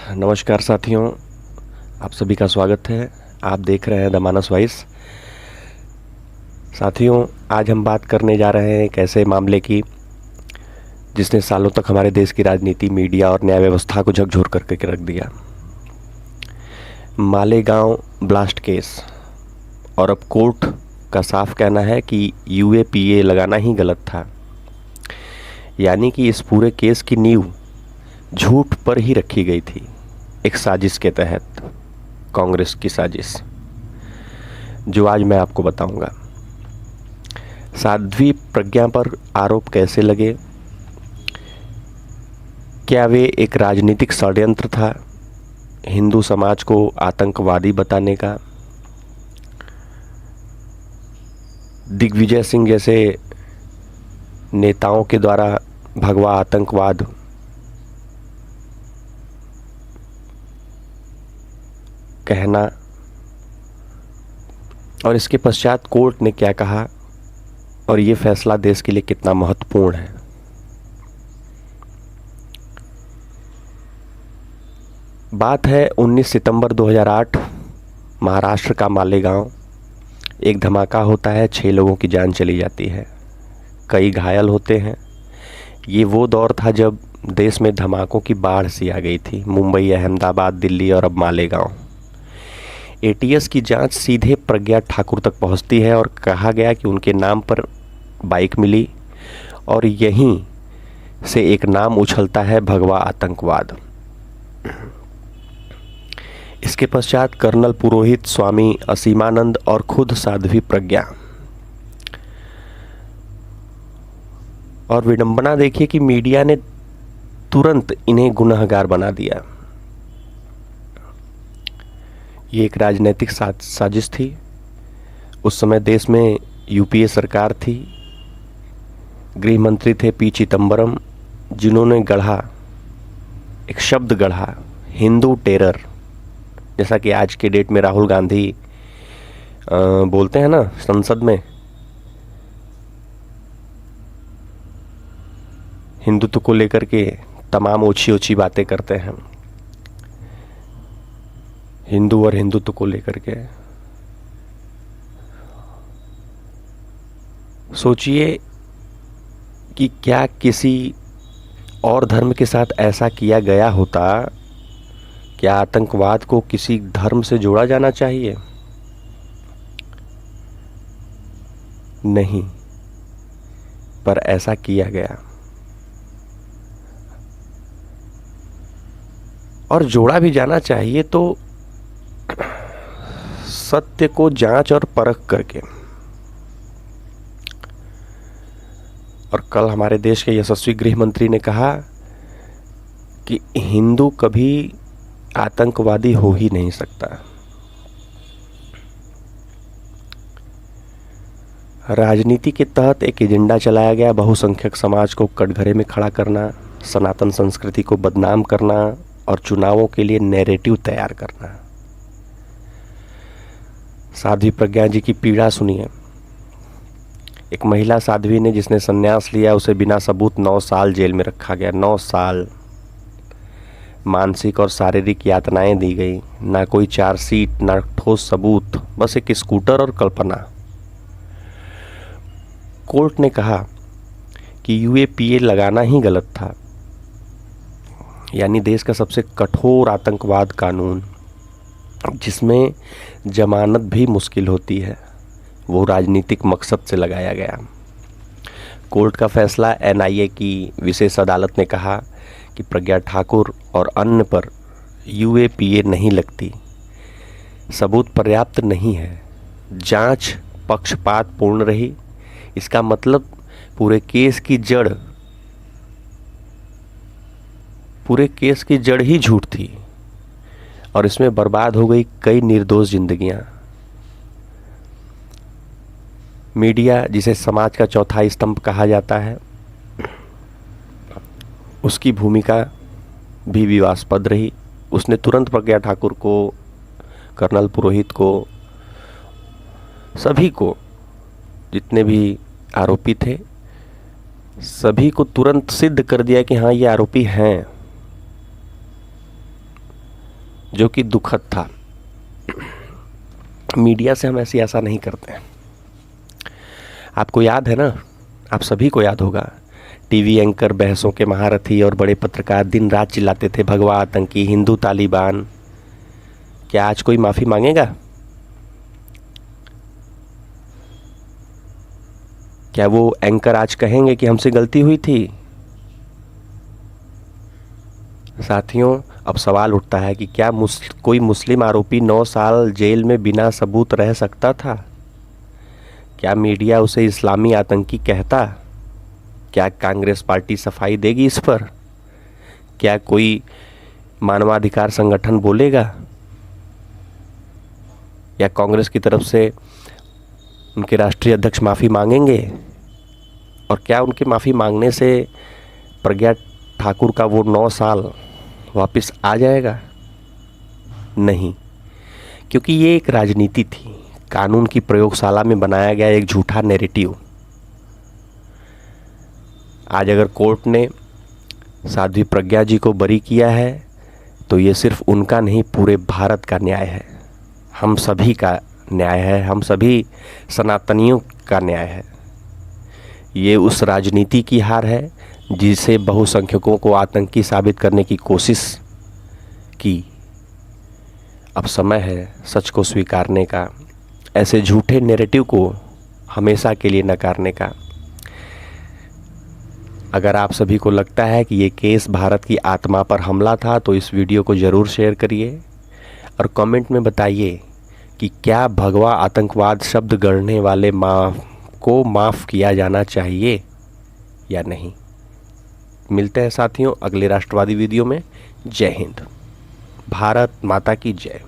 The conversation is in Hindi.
नमस्कार साथियों, आप सभी का स्वागत है। आप देख रहे हैं द मानस वॉइस। साथियों, आज हम बात करने जा रहे हैं एक ऐसे मामले की जिसने सालों तक हमारे देश की राजनीति, मीडिया और न्याय व्यवस्था को झकझोर करके रख दिया। Malegaon blast case. और अब कोर्ट का साफ कहना है कि यूएपीए लगाना ही गलत था, यानी कि इस पूरे केस की नींव झूठ पर ही रखी गई थी, एक साजिश के तहत, कांग्रेस की साजिश, जो आज मैं आपको बताऊंगा। साध्वी प्रज्ञा पर आरोप कैसे लगे, क्या वे एक राजनीतिक षड्यंत्र था हिंदू समाज को आतंकवादी बताने का, दिग्विजय सिंह जैसे नेताओं के द्वारा भगवा आतंकवाद कहना, और इसके पश्चात कोर्ट ने क्या कहा और ये फैसला देश के लिए कितना महत्वपूर्ण है। बात है 19 सितंबर 2008, महाराष्ट्र का मालेगांव। एक धमाका होता है, 6 लोगों की जान चली जाती है, कई घायल होते हैं। ये वो दौर था जब देश में धमाकों की बाढ़ सी आ गई थी। मुंबई, अहमदाबाद, दिल्ली और अब मालेगांव। एटीएस की जांच सीधे प्रज्ञा ठाकुर तक पहुंचती है और कहा गया कि उनके नाम पर बाइक मिली और यहीं से एक नाम उछलता है, भगवा आतंकवाद। इसके पश्चात कर्नल पुरोहित, स्वामी असीमानंद और खुद साध्वी प्रज्ञा। और विडंबना देखिए कि मीडिया ने तुरंत इन्हें गुनहगार बना दिया। ये एक राजनीतिक साजिश थी। उस समय देश में यूपीए सरकार थी, गृह मंत्री थे पी चिदम्बरम, जिन्होंने एक शब्द गढ़ा, हिंदू टेरर। जैसा कि आज के डेट में राहुल गांधी बोलते हैं ना संसद में, हिंदुत्व को लेकर के तमाम ऊंची ऊंची बातें करते हैं, हिंदू और हिंदुत्व को लेकर के। सोचिए कि क्या किसी और धर्म के साथ ऐसा किया गया होता, क्या आतंकवाद को किसी धर्म से जोड़ा जाना चाहिए? नहीं, पर ऐसा किया गया और जोड़ा भी जाना चाहिए तो सत्य को जांच और परख करके। और कल हमारे देश के यशस्वी गृह मंत्री ने कहा कि हिंदू कभी आतंकवादी हो ही नहीं सकता। राजनीति के तहत एक एजेंडा चलाया गया, बहुसंख्यक समाज को कटघरे में खड़ा करना, सनातन संस्कृति को बदनाम करना और चुनावों के लिए नैरेटिव तैयार करना। साध्वी प्रज्ञा जी की पीड़ा सुनिए। एक महिला साध्वी ने, जिसने संन्यास लिया, उसे बिना सबूत 9 साल जेल में रखा गया। 9 साल मानसिक और शारीरिक यातनाएं दी गई, ना कोई चार्जशीट, ना ठोस सबूत, बस एक स्कूटर और कल्पना। कोर्ट ने कहा कि यूएपीए लगाना ही गलत था, यानी देश का सबसे कठोर आतंकवाद कानून, जिसमें जमानत भी मुश्किल होती है, वो राजनीतिक मकसद से लगाया गया। कोर्ट का फैसला। एनआईए की विशेष अदालत ने कहा कि प्रज्ञा ठाकुर और अन्य पर यूएपीए नहीं लगती, सबूत पर्याप्त नहीं है, जांच पक्षपातपूर्ण रही। इसका मतलब पूरे केस की जड़ ही झूठ थी और इसमें बर्बाद हो गई कई निर्दोष जिंदगियां। मीडिया, जिसे समाज का चौथा स्तंभ कहा जाता है, उसकी भूमिका भी विवादास्पद रही। उसने तुरंत प्रज्ञा ठाकुर को, कर्नल पुरोहित को, सभी को, जितने भी आरोपी थे, सभी को तुरंत सिद्ध कर दिया कि हाँ, ये आरोपी हैं। जो कि दुखद था। मीडिया से हम ऐसी आशा नहीं करते हैं। आपको याद है ना, आप सभी को याद होगा, टीवी एंकर, बहसों के महारथी और बड़े पत्रकार दिन रात चिल्लाते थे भगवा आतंकी, हिंदू तालिबान। क्या आज कोई माफ़ी मांगेगा? क्या वो एंकर आज कहेंगे कि हमसे गलती हुई थी? साथियों, अब सवाल उठता है कि क्या कोई मुस्लिम आरोपी 9 साल जेल में बिना सबूत रह सकता था? क्या मीडिया उसे इस्लामी आतंकी कहता? क्या कांग्रेस पार्टी सफाई देगी इस पर? क्या कोई मानवाधिकार संगठन बोलेगा? या कांग्रेस की तरफ से उनके राष्ट्रीय अध्यक्ष माफ़ी मांगेंगे? और क्या उनके माफ़ी मांगने से प्रज्ञा ठाकुर का वो 9 साल वापस आ जाएगा? नहीं, क्योंकि ये एक राजनीति थी, कानून की प्रयोगशाला में बनाया गया एक झूठा नैरेटिव। आज अगर कोर्ट ने साध्वी प्रज्ञा जी को बरी किया है तो ये सिर्फ उनका नहीं, पूरे भारत का न्याय है, हम सभी का न्याय है, हम सभी सनातनियों का न्याय है। ये उस राजनीति की हार है जिसे बहुसंख्यकों को आतंकी साबित करने की कोशिश की। अब समय है सच को स्वीकारने का, ऐसे झूठे नैरेटिव को हमेशा के लिए नकारने का। अगर आप सभी को लगता है कि ये केस भारत की आत्मा पर हमला था तो इस वीडियो को ज़रूर शेयर करिए और कमेंट में बताइए कि क्या भगवा आतंकवाद शब्द गढ़ने वाले को माफ़ किया जाना चाहिए या नहीं। मिलते हैं साथियों अगले राष्ट्रवादी वीडियो में। जय हिंद, भारत माता की जय।